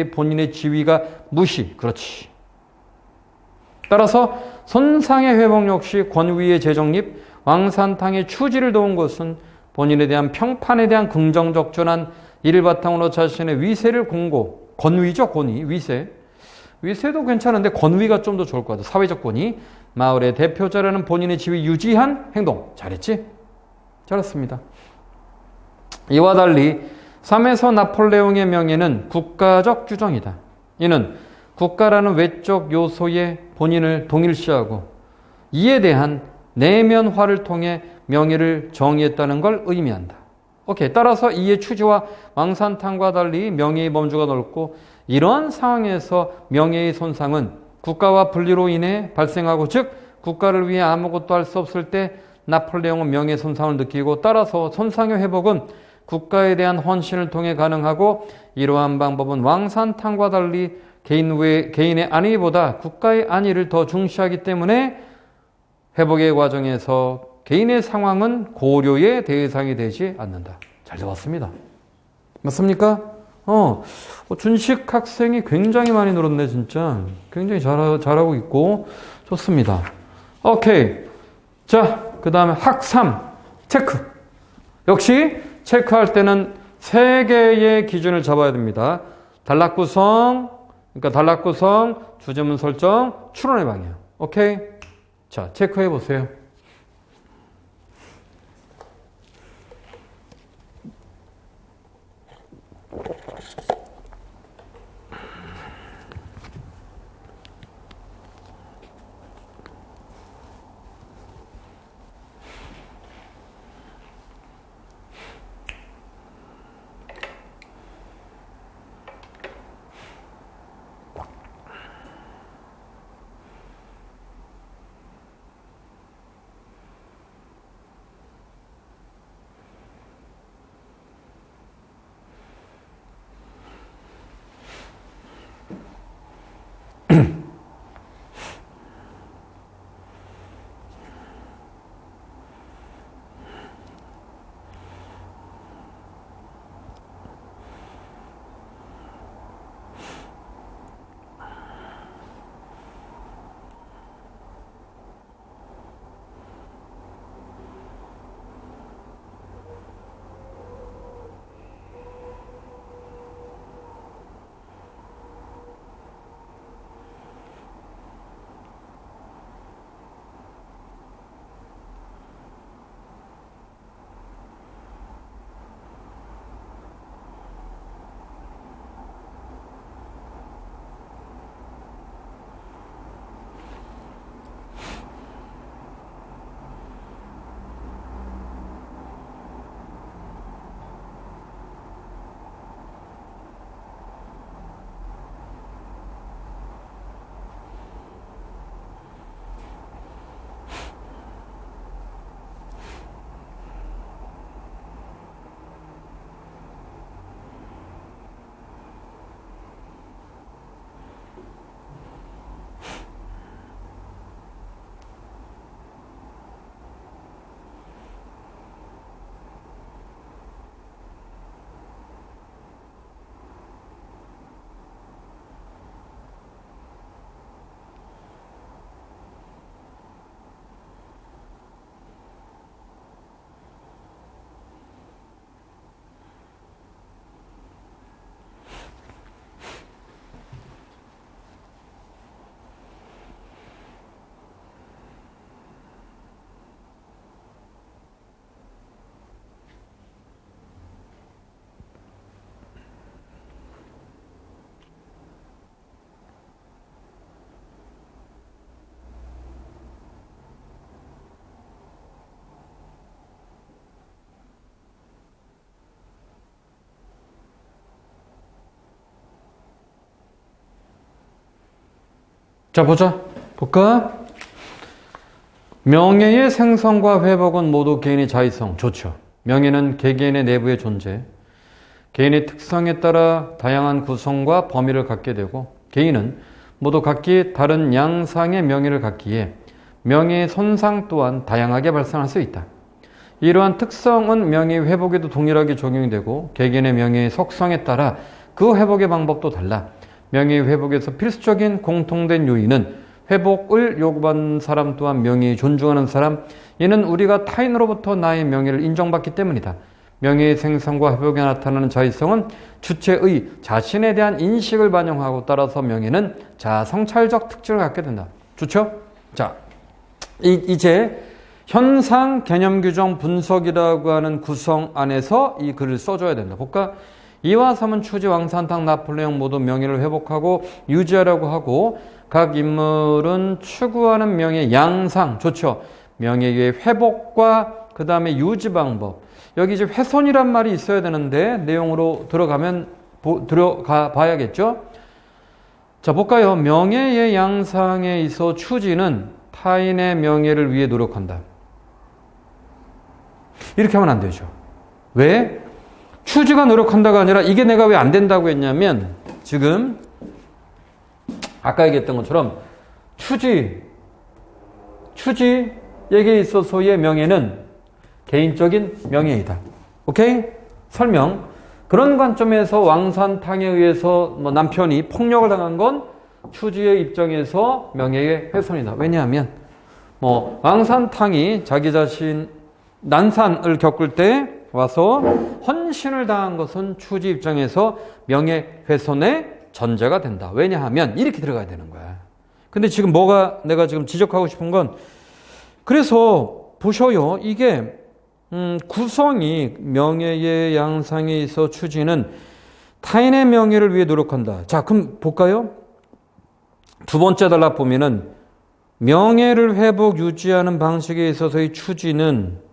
본인의 지위가 무시. 그렇지. 따라서 손상의 회복 역시 권위의 재정립, 왕산탕의 추지를 도운 것은 본인에 대한 평판에 대한 긍정적 전환, 이를 바탕으로 자신의 위세를 공고, 권위죠, 권위, 위세. 위세도 괜찮은데 권위가 좀 더 좋을 것 같아요. 사회적 권위. 마을의 대표자라는 본인의 지위 유지한 행동. 잘했지? 잘했습니다. 이와 달리 3에서 나폴레옹의 명예는 국가적 규정이다. 이는 국가라는 외적 요소에 본인을 동일시하고 이에 대한 내면화를 통해 명예를 정의했다는 걸 의미한다. 오케이. 따라서 이의 추지와 왕산탕과 달리 명예의 범주가 넓고 이러한 상황에서 명예의 손상은 국가와 분리로 인해 발생하고 즉 국가를 위해 아무것도 할 수 없을 때 나폴레옹은 명예 손상을 느끼고 따라서 손상의 회복은 국가에 대한 헌신을 통해 가능하고 이러한 방법은 왕산탕과 달리 개인의 안위보다 국가의 안위를 더 중시하기 때문에 회복의 과정에서 개인의 상황은 고려의 대상이 되지 않는다. 잘 잡았습니다. 맞습니까? 준식 학생이 굉장히 많이 늘었네, 진짜. 굉장히 잘하고 있고, 좋습니다. 오케이. 자, 그 다음에 학삼, 체크. 역시, 체크할 때는 3개의 기준을 잡아야 됩니다. 단락 구성, 주제문 설정, 추론의 방향. 오케이? 자, 체크해 보세요. 자, 볼까? 명예의 생성과 회복은 모두 개인의 자의성. 좋죠. 명예는 개개인의 내부의 존재. 개인의 특성에 따라 다양한 구성과 범위를 갖게 되고 개인은 모두 각기 다른 양상의 명예를 갖기에 명예의 손상 또한 다양하게 발생할 수 있다. 이러한 특성은 명예의 회복에도 동일하게 적용이 되고 개개인의 명예의 속성에 따라 그 회복의 방법도 달라. 명예의 회복에서 필수적인 공통된 요인은 회복을 요구받는 사람 또한 명예의 존중하는 사람, 이는 우리가 타인으로부터 나의 명예를 인정받기 때문이다. 명예의 생성과 회복에 나타나는 자의성은 주체의 자신에 대한 인식을 반영하고 따라서 명예는 자아성찰적 특징을 갖게 된다. 좋죠? 자, 이제 현상 개념 규정 분석이라고 하는 구성 안에서 이 글을 써줘야 된다. 볼까? 2와 3은 추지, 왕산탕, 나폴레옹 모두 명예를 회복하고 유지하려고 하고, 각 인물은 추구하는 명예 양상, 좋죠? 명예의 회복과 그 다음에 유지 방법. 여기 이제 훼손이란 말이 있어야 되는데 내용으로 들어가 봐야겠죠? 자, 볼까요? 명예의 양상에 있어 추지는 타인의 명예를 위해 노력한다. 이렇게 하면 안 되죠. 왜? 추지가 노력한다가 아니라 이게 내가 왜 안 된다고 했냐면, 지금 아까 얘기했던 것처럼 추지에게 있어서의 명예는 개인적인 명예이다. 오케이? 설명. 그런 관점에서 왕산탕에 의해서 남편이 폭력을 당한 건 추지의 입장에서 명예의 훼손이다. 왜냐하면 왕산탕이 자기 자신 난산을 겪을 때 와서 헌신을 당한 것은 추지 입장에서 명예훼손의 전제가 된다. 왜냐하면 이렇게 들어가야 되는 거야. 근데 지금 내가 지금 지적하고 싶은 건, 그래서 보셔요. 이게 구성이 명예의 양상에 있어 추지는 타인의 명예를 위해 노력한다. 자, 그럼 볼까요? 두 번째 단락 보면은 명예를 회복 유지하는 방식에 있어서의 추지는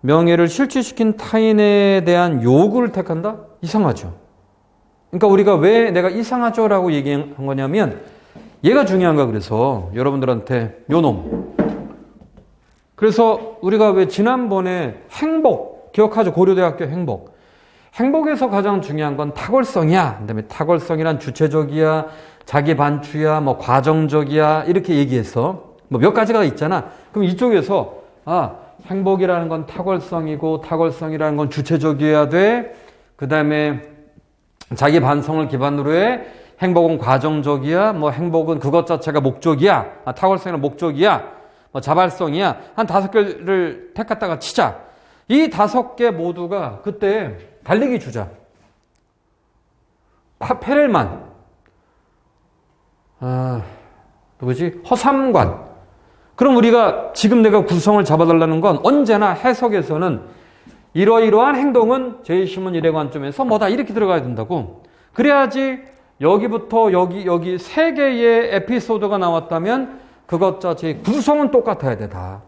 명예를 실추시킨 타인에 대한 요구를 택한다? 이상하죠. 그러니까 우리가 왜 내가 이상하죠? 라고 얘기한 거냐면, 얘가 중요한가 그래서 여러분들한테 요놈. 그래서 우리가 왜 지난번에 행복, 기억하죠? 고려대학교 행복. 행복에서 가장 중요한 건 탁월성이야. 그다음에 탁월성이란 주체적이야, 자기 반추야, 과정적이야, 이렇게 얘기해서 몇 가지가 있잖아. 그럼 이쪽에서 행복이라는 건 탁월성이고, 탁월성이라는 건 주체적이어야 돼. 그 다음에 자기 반성을 기반으로 해. 행복은 과정적이야. 행복은 그것 자체가 목적이야. 탁월성이란 목적이야. 자발성이야. 한 5개를 택했다가 치자. 이 5개 모두가 그때 달리기 주자. 페렐만. 누구지? 허삼관. 그럼 우리가 지금 내가 구성을 잡아달라는 건 언제나 해석에서는 이러이러한 행동은 제1신문 1의 관점에서 뭐다 이렇게 들어가야 된다고. 그래야지 여기부터 여기 3개의 에피소드가 나왔다면 그것 자체의 구성은 똑같아야 돼 다.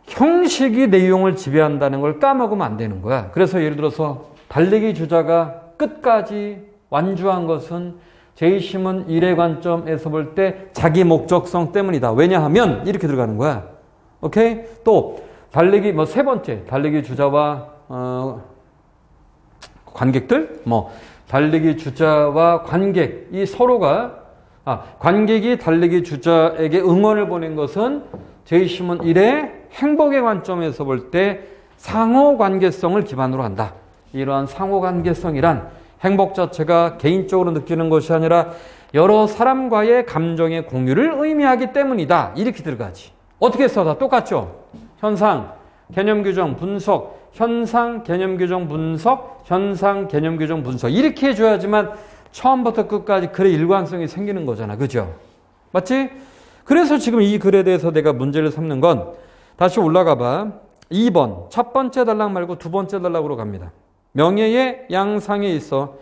형식이 내용을 지배한다는 걸 까먹으면 안 되는 거야. 그래서 예를 들어서 달리기 주자가 끝까지 완주한 것은 제1신문 1의 관점에서 볼 때 자기 목적성 때문이다. 왜냐하면 이렇게 들어가는 거야. 오케이? 또 달리기 세 번째 달리기 주자와 관객들 달리기 주자와 관객 이 서로가 관객이 달리기 주자에게 응원을 보낸 것은 제1신문 1의 행복의 관점에서 볼 때 상호관계성을 기반으로 한다. 이러한 상호관계성이란 행복 자체가 개인적으로 느끼는 것이 아니라 여러 사람과의 감정의 공유를 의미하기 때문이다. 이렇게 들어가지. 어떻게 써다 똑같죠? 현상, 개념 규정, 분석, 현상, 개념 규정, 분석, 현상, 개념 규정, 분석. 이렇게 해줘야지만 처음부터 끝까지 글의 일관성이 생기는 거잖아. 그죠? 맞지? 그래서 지금 이 글에 대해서 내가 문제를 삼는 건 다시 올라가 봐. 2번. 첫 번째 단락 말고 두 번째 단락으로 갑니다. 명예의 양상에 있어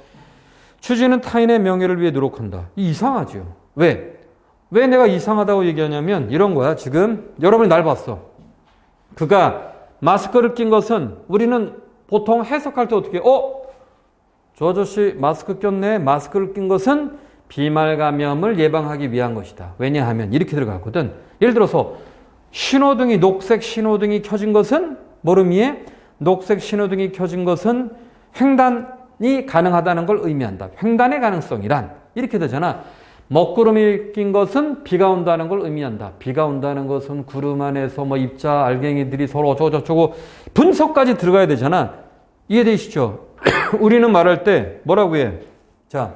추지는 타인의 명예를 위해 노력한다. 이상하죠. 왜 내가 이상하다고 얘기하냐면 이런 거야. 지금 여러분이 날 봤어. 그가 마스크를 낀 것은 우리는 보통 해석할 때 어떻게 저 아저씨 마스크 꼈네. 마스크를 낀 것은 비말 감염을 예방하기 위한 것이다. 왜냐하면 이렇게 들어가거든. 예를 들어서 신호등이 녹색 신호등이 켜진 것은 뭐를 의미해? 녹색 신호등이 켜진 것은 횡단이 가능하다는 걸 의미한다. 횡단의 가능성이란 이렇게 되잖아. 먹구름이 낀 것은 비가 온다는 걸 의미한다. 비가 온다는 것은 구름 안에서 입자, 알갱이들이 서로 어쩌고저쩌고 분석까지 들어가야 되잖아. 이해되시죠? 우리는 말할 때 뭐라고 해? 자,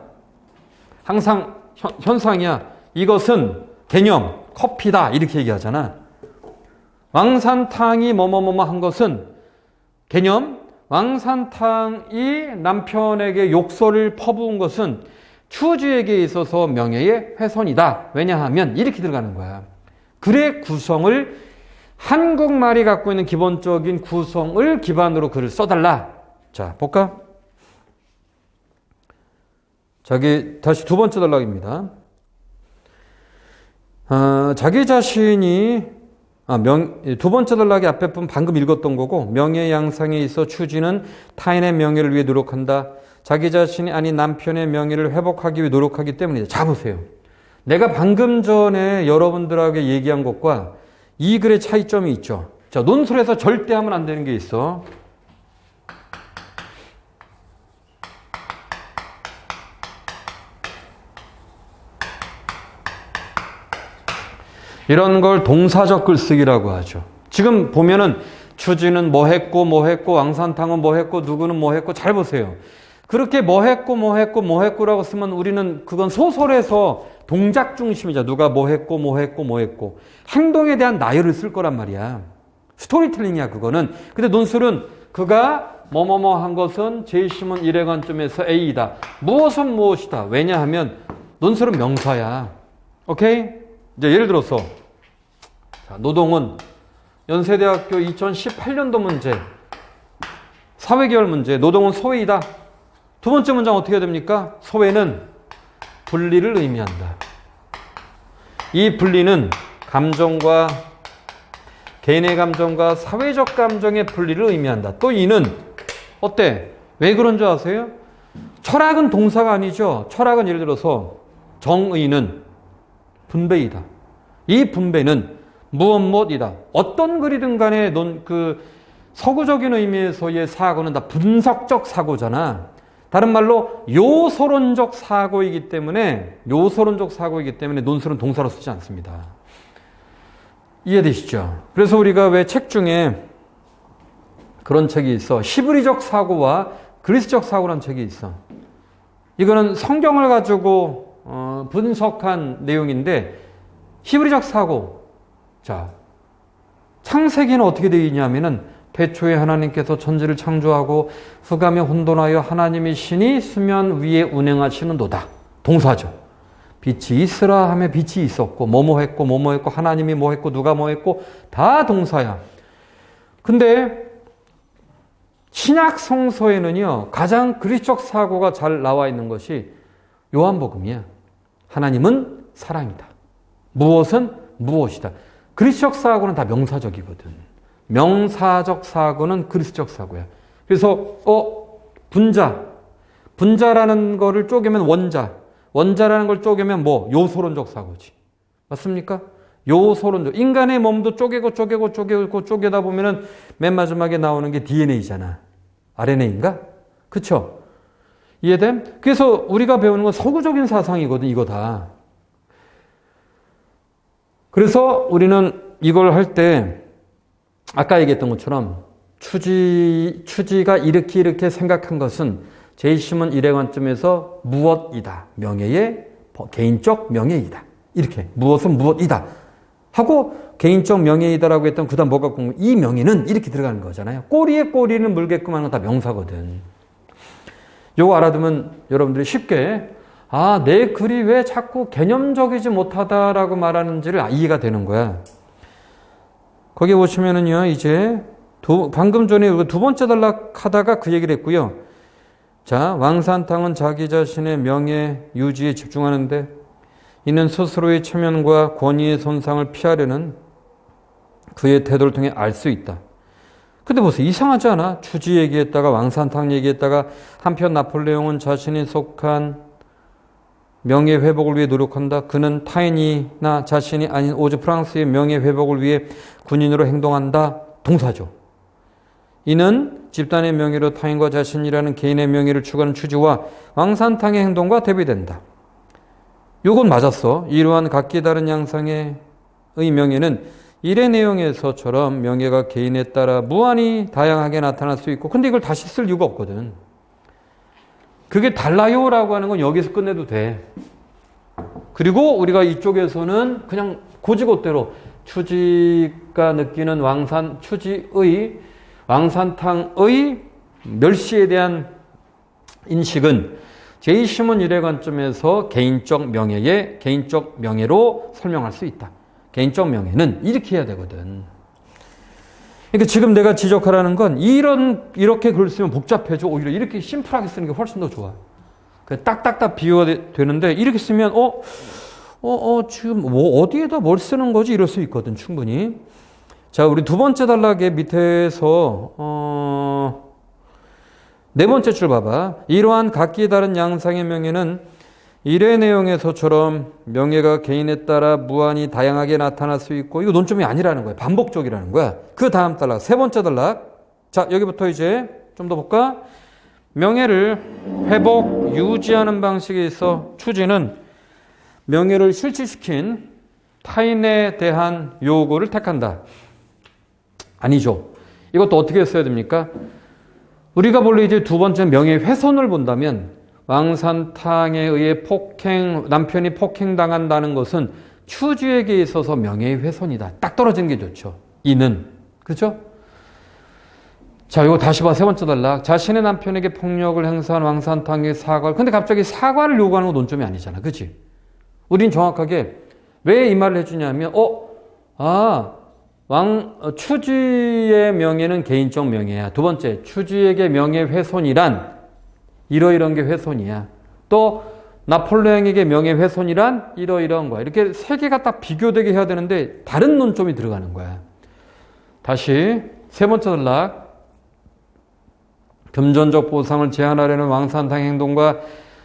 항상 현상이야. 이것은 개념, 커피다. 이렇게 얘기하잖아. 왕산탕이 뭐뭐뭐뭐 한 것은 개념, 왕산탕이 남편에게 욕설을 퍼부은 것은 추주에게 있어서 명예의 훼손이다. 왜냐하면 이렇게 들어가는 거야. 글의 구성을 한국말이 갖고 있는 기본적인 구성을 기반으로 글을 써달라. 자, 볼까? 다시 두 번째 단락입니다. 자기 자신이 두 번째 단락의 앞에 분 방금 읽었던 거고, 명예 양상에 있어 추지는 타인의 명예를 위해 노력한다. 자기 자신이 아닌 남편의 명예를 회복하기 위해 노력하기 때문이다. 자, 보세요. 내가 방금 전에 여러분들에게 얘기한 것과 이 글의 차이점이 있죠. 자, 논술에서 절대 하면 안 되는 게 있어. 이런 걸 동사적 글쓰기라고 하죠. 지금 보면은 추지는 뭐 했고 왕산탕은 뭐 했고 누구는 뭐 했고, 잘 보세요. 그렇게 뭐 했고라고 쓰면 우리는 그건 소설에서 동작 중심이죠. 누가 뭐 했고 행동에 대한 나열을 쓸 거란 말이야. 스토리텔링이야 그거는. 근데 논술은 그가 뭐뭐뭐 한 것은 제1시문 1회 관점에서 A이다. 무엇은 무엇이다. 왜냐하면 논술은 명사야. 오케이? 이제 예를 들어서 노동은 연세대학교 2018년도 문제, 사회계열 문제, 노동은 소외이다. 두 번째 문장 어떻게 됩니까? 소외는 분리를 의미한다. 이 분리는 감정과 개인의 감정과 사회적 감정의 분리를 의미한다. 또 이는 어때? 왜 그런 줄 아세요? 철학은 동사가 아니죠. 철학은 예를 들어서 정의는 분배이다. 이 분배는 무엇이다. 어떤 글이든 간에 서구적인 의미에서의 사고는 다 분석적 사고잖아. 다른 말로 요소론적 사고이기 때문에 논술은 동사로 쓰지 않습니다. 이해되시죠? 그래서 우리가 왜 책 중에 그런 책이 있어. 히브리적 사고와 그리스적 사고라는 책이 있어. 이거는 성경을 가지고 분석한 내용인데, 히브리적 사고. 자, 창세기는 어떻게 되어 있냐면은 태초에 하나님께서 천지를 창조하고 흑암에 혼돈하여 하나님의 신이 수면 위에 운행하시는도다. 동사죠. 빛이 있으라 하며 빛이 있었고 뭐뭐 했고 하나님이 뭐 했고 누가 뭐 했고 다 동사야. 근데 신약 성서에는요, 가장 그리스적 사고가 잘 나와 있는 것이 요한복음이야. 하나님은 사랑이다. 무엇은 무엇이다. 그리스적 사고는 다 명사적이거든. 명사적 사고는 그리스적 사고야. 그래서 분자라는 거를 쪼개면 원자라는 걸 쪼개면 뭐? 요소론적 사고지. 맞습니까? 요소론적. 인간의 몸도 쪼개다 보면은 맨 마지막에 나오는 게 DNA잖아. RNA인가? 그쵸? 이해됨? 그래서 우리가 배우는 건 서구적인 사상이거든, 이거 다. 그래서 우리는 이걸 할 때 아까 얘기했던 것처럼 추지가 이렇게 생각한 것은 제1시문 1회 관점에서 무엇이다. 명예의 개인적 명예이다. 이렇게 무엇은 무엇이다 하고 개인적 명예이다라고 했던 그 다음 뭐가 공부? 이 명예는 이렇게 들어가는 거잖아요. 꼬리에 꼬리를 물게끔 하는 건 다 명사거든. 요거 알아두면 여러분들이 쉽게 내 글이 왜 자꾸 개념적이지 못하다라고 말하는지를 이해가 되는 거야. 거기 보시면은요, 이제 방금 전에 두 번째 단락 하다가 그 얘기를 했고요. 자, 왕산탕은 자기 자신의 명예 유지에 집중하는데 이는 스스로의 체면과 권위의 손상을 피하려는 그의 태도를 통해 알 수 있다. 근데 보세요. 이상하지 않아? 추지 얘기했다가 왕산탕 얘기했다가 한편 나폴레옹은 자신이 속한 명예 회복을 위해 노력한다. 그는 타인이나 자신이 아닌 오직 프랑스의 명예 회복을 위해 군인으로 행동한다. 동사죠. 이는 집단의 명예로 타인과 자신이라는 개인의 명예를 추구하는 추지와 왕산탕의 행동과 대비된다. 이건 맞았어. 이러한 각기 다른 양상의 명예는 일의 내용에서처럼 명예가 개인에 따라 무한히 다양하게 나타날 수 있고, 근데 이걸 다시 쓸 이유가 없거든. 그게 달라요라고 하는 건 여기서 끝내도 돼. 그리고 우리가 이쪽에서는 그냥 고지고대로 추지가 느끼는 추지의 왕산탕의 멸시에 대한 인식은 제2신문 일의 관점에서 개인적 명예로 설명할 수 있다. 개인적 명예는 이렇게 해야 되거든. 그러니까 지금 내가 지적하라는 건 이렇게 글을 쓰면 복잡해져. 오히려 이렇게 심플하게 쓰는 게 훨씬 더 좋아. 딱딱딱 비교가 되는데 이렇게 쓰면 지금 뭐 어디에다 뭘 쓰는 거지? 이럴 수 있거든, 충분히. 자, 우리 두 번째 단락의 밑에서 네 번째 줄 봐봐. 이러한 각기 다른 양상의 명예는 일의 내용에서처럼 명예가 개인에 따라 무한히 다양하게 나타날 수 있고, 이거 논점이 아니라는 거야. 반복적이라는 거야. 그 다음 단락, 세 번째 단락. 자, 여기부터 이제 좀 더 볼까? 명예를 회복, 유지하는 방식에 있어 추지는 명예를 실질시킨 타인에 대한 요구를 택한다. 아니죠. 이것도 어떻게 써야 됩니까? 우리가 본래 이제 두 번째 명예훼손을 본다면 왕산탕에 의해 남편이 폭행당한다는 것은 추주에게 있어서 명예훼손이다. 딱 떨어지는 게 좋죠. 이는. 그렇죠? 자, 이거 다시 봐. 세 번째 단락. 자신의 남편에게 폭력을 행사한 왕산탕의 사과를. 근데 갑자기 사과를 요구하는 건 논점이 아니잖아. 그치? 우린 정확하게 왜 이 말을 해주냐면, 추지의 명예는 개인적 명예야. 두 번째, 추지에게 명예훼손이란 이러이러한 게 훼손이야. 또 나폴레옹에게 명예훼손이란 이러이러한 거야. 이렇게 세 개가 딱 비교되게 해야 되는데 다른 논점이 들어가는 거야. 다시 세 번째 단락. 금전적 보상을 제한하려는 왕산탕 행동과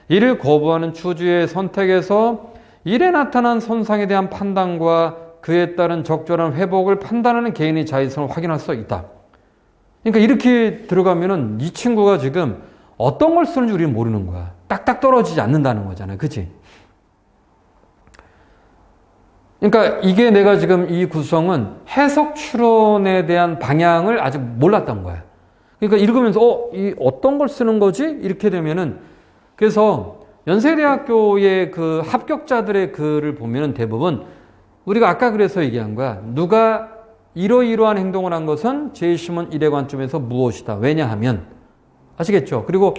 이를 거부하는 추지의 선택에서 일에 나타난 손상에 대한 판단과 그에 따른 적절한 회복을 판단하는 개인의 자의성을 확인할 수 있다. 그러니까 이렇게 들어가면은 이 친구가 지금 어떤 걸 쓰는지 우리는 모르는 거야. 딱딱 떨어지지 않는다는 거잖아요. 그치? 그러니까 이게 내가 지금 이 구성은 해석 추론에 대한 방향을 아직 몰랐던 거야. 그러니까 읽으면서 이 어떤 걸 쓰는 거지? 이렇게 되면은 그래서 연세대학교의 그 합격자들의 글을 보면은 대부분 우리가 아까 그래서 얘기한 거야. 누가 이러이러한 행동을 한 것은 제1신문 1의 관점에서 무엇이다. 왜냐하면 아시겠죠? 그리고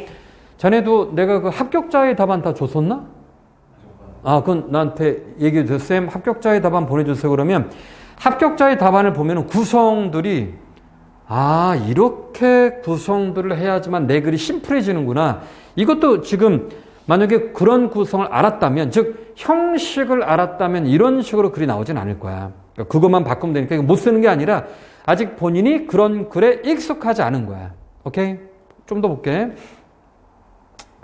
자네도 내가 그 합격자의 답안 다 줬었나? 그건 나한테 얘기해 주세요. 쌤, 합격자의 답안 보내주세요. 그러면 합격자의 답안을 보면은 구성들이 이렇게 구성들을 해야지만 내 글이 심플해지는구나. 이것도 지금 만약에 그런 구성을 알았다면, 즉 형식을 알았다면 이런 식으로 글이 나오진 않을 거야. 그러니까 그것만 바꾸면 되니까 이거 못 쓰는 게 아니라 아직 본인이 그런 글에 익숙하지 않은 거야. 오케이? 좀 더 볼게.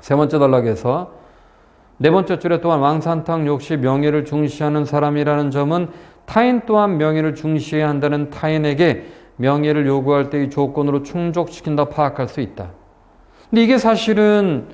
세 번째 단락에서 네 번째 줄에 또한 왕산탕 역시 명예를 중시하는 사람이라는 점은 타인 또한 명예를 중시해야 한다는 타인에게 명예를 요구할 때의 조건으로 충족시킨다 파악할 수 있다. 근데 이게 사실은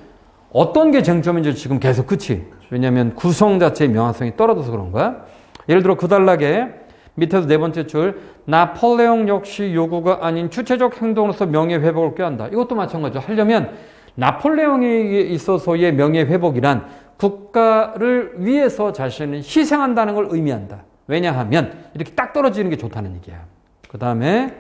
어떤 게 쟁점인지 지금 계속 그치? 왜냐하면 구성 자체의 명확성이 떨어져서 그런 거야. 예를 들어 그 단락에 밑에서 네 번째 줄 나폴레옹 역시 요구가 아닌 주체적 행동으로서 명예회복을 꾀한다. 이것도 마찬가지죠. 하려면 나폴레옹에 있어서의 명예회복이란 국가를 위해서 자신을 희생한다는 걸 의미한다. 왜냐하면 이렇게 딱 떨어지는 게 좋다는 얘기야. 그 다음에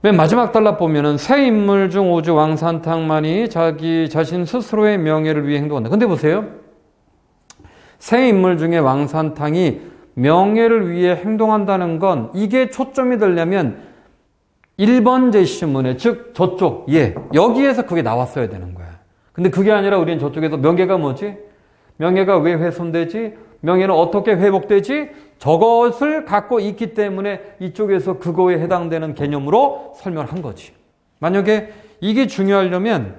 맨 마지막 단락 보면은 새 인물 중 오직 왕산탕만이 자신 스스로의 명예를 위해 행동한다. 근데 보세요. 새 인물 중에 왕산탕이 명예를 위해 행동한다는 건 이게 초점이 되려면 1번 제시문에 즉 저쪽 여기에서 그게 나왔어야 되는 거야. 근데 그게 아니라 우리는 저쪽에서 명예가 뭐지? 명예가 왜 훼손되지? 명예는 어떻게 회복되지? 저것을 갖고 있기 때문에 이쪽에서 그거에 해당되는 개념으로 설명을 한 거지. 만약에 이게 중요하려면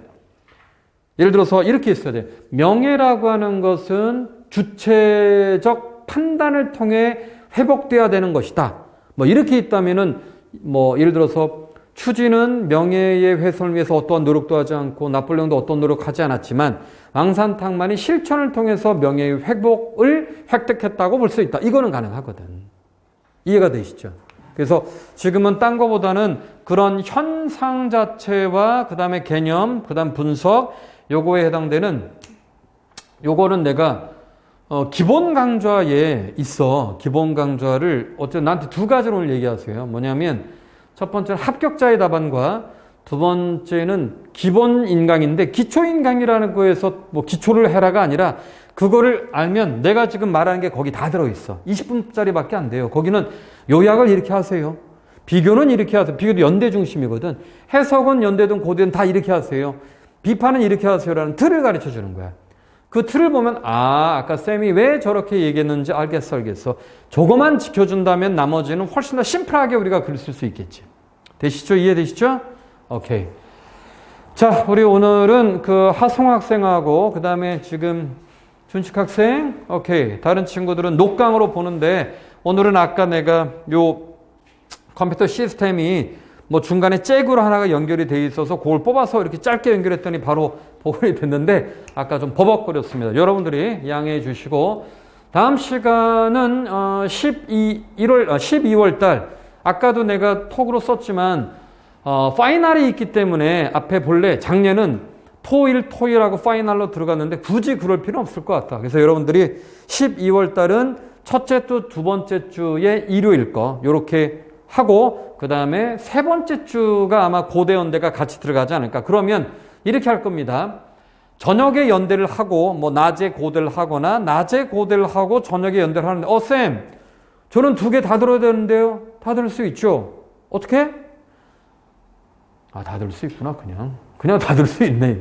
예를 들어서 이렇게 있어야 돼. 명예라고 하는 것은 주체적 판단을 통해 회복돼야 되는 것이다. 뭐 이렇게 있다면은 뭐 예를 들어서 추지는 명예의 훼손을 위해서 어떠한 노력도 하지 않고 나폴레옹도 어떤 노력하지 않았지만 왕산탕만이 실천을 통해서 명예의 회복을 획득했다고 볼 수 있다. 이거는 가능하거든. 이해가 되시죠? 그래서 지금은 딴 거보다는 그런 현상 자체와 그 다음에 개념, 그 다음 분석, 요거에 해당되는 요거는 내가 기본 강좌에 있어. 기본 강좌를 어쨌든 나한테 두 가지로 오늘 얘기하세요. 뭐냐면 첫 번째는 합격자의 답안과 두 번째는 기본 인강인데 기초 인강이라는 거에서 뭐 기초를 해라가 아니라 그거를 알면 내가 지금 말하는 게 거기 다 들어있어. 20분짜리밖에 안 돼요. 거기는 요약을 이렇게 하세요. 비교는 이렇게 하세요. 비교도 연대 중심이거든. 해석은 연대든 고대든 다 이렇게 하세요. 비판은 이렇게 하세요라는 틀을 가르쳐 주는 거야. 그 틀을 보면 아까 쌤이 왜 저렇게 얘기했는지 알겠어. 저거만 지켜준다면 나머지는 훨씬 더 심플하게 우리가 글을 쓸 수 있겠지. 되시죠? 이해되시죠? 오케이. 자, 우리 오늘은 그 하성 학생하고 그 다음에 지금 준식 학생, 오케이. 다른 친구들은 녹강으로 보는데 오늘은 아까 내가 요 컴퓨터 시스템이 뭐 중간에 잭으로 하나가 연결이 돼 있어서 그걸 뽑아서 이렇게 짧게 연결했더니 바로 복원이 됐는데 아까 좀 버벅거렸습니다. 여러분들이 양해해 주시고 다음 시간은 12월 달 아까도 내가 톡으로 썼지만 파이널이 있기 때문에 앞에 본래 작년은 토일하고 파이널로 들어갔는데 굳이 그럴 필요 없을 것 같다. 그래서 여러분들이 12월 달은 첫째 주, 두 번째 주에 일요일 거 요렇게 하고 그 다음에 세 번째 주가 아마 고대 연대가 같이 들어가지 않을까. 그러면 이렇게 할 겁니다. 저녁에 연대를 하고 뭐 낮에 고대를 하거나 낮에 고대를 하고 저녁에 연대를 하는데 쌤 저는 두 개 다 들어야 되는데요. 다 들을 수 있죠. 어떻게? 다 들을 수 있구나. 그냥 다 들을 수 있네.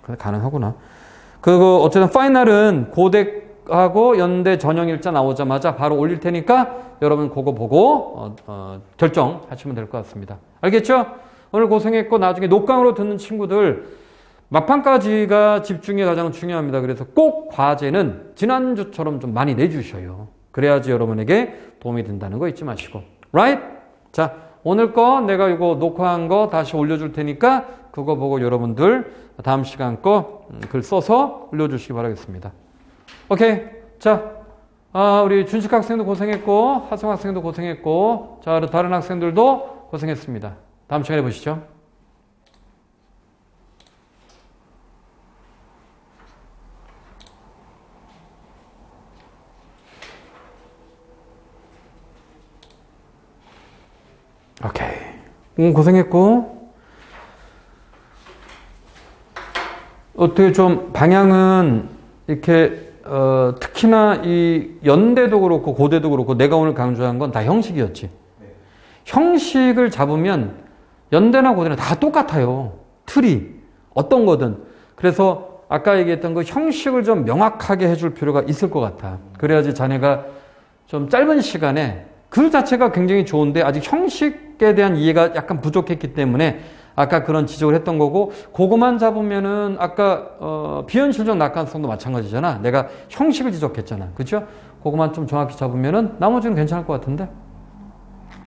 그래 가능하구나. 그거 어쨌든 파이널은 고대하고 연대 전형 일자 나오자마자 바로 올릴 테니까 여러분 그거 보고 결정하시면 될 것 같습니다. 알겠죠? 오늘 고생했고 나중에 녹강으로 듣는 친구들 막판까지가 집중이 가장 중요합니다. 그래서 꼭 과제는 지난주처럼 좀 많이 내주셔요. 그래야지 여러분에게 도움이 된다는 거 잊지 마시고. Right? 자, 오늘 거 내가 이거 녹화한 거 다시 올려줄 테니까 그거 보고 여러분들 다음 시간 거 글 써서 올려주시기 바라겠습니다. 오케이. 자, 우리 준식 학생도 고생했고 하성 학생도 고생했고 자, 다른 학생들도 고생했습니다. 다음 시간에 보시죠. 오케이. 고생했고 어떻게 좀 방향은 이렇게 특히나 이 연대도 그렇고 고대도 그렇고 내가 오늘 강조한 건 다 형식이었지. 네. 형식을 잡으면 연대나 고대나 다 똑같아요. 틀이 어떤 거든. 그래서 아까 얘기했던 그 형식을 좀 명확하게 해줄 필요가 있을 것 같아. 그래야지 자네가 좀 짧은 시간에 글 자체가 굉장히 좋은데 아직 형식에 대한 이해가 약간 부족했기 때문에 아까 그런 지적을 했던 거고 그거만 잡으면은 아까 비현실적 낙관성도 마찬가지잖아. 내가 형식을 지적했잖아. 그렇죠? 그거만 좀 정확히 잡으면은 나머지는 괜찮을 것 같은데.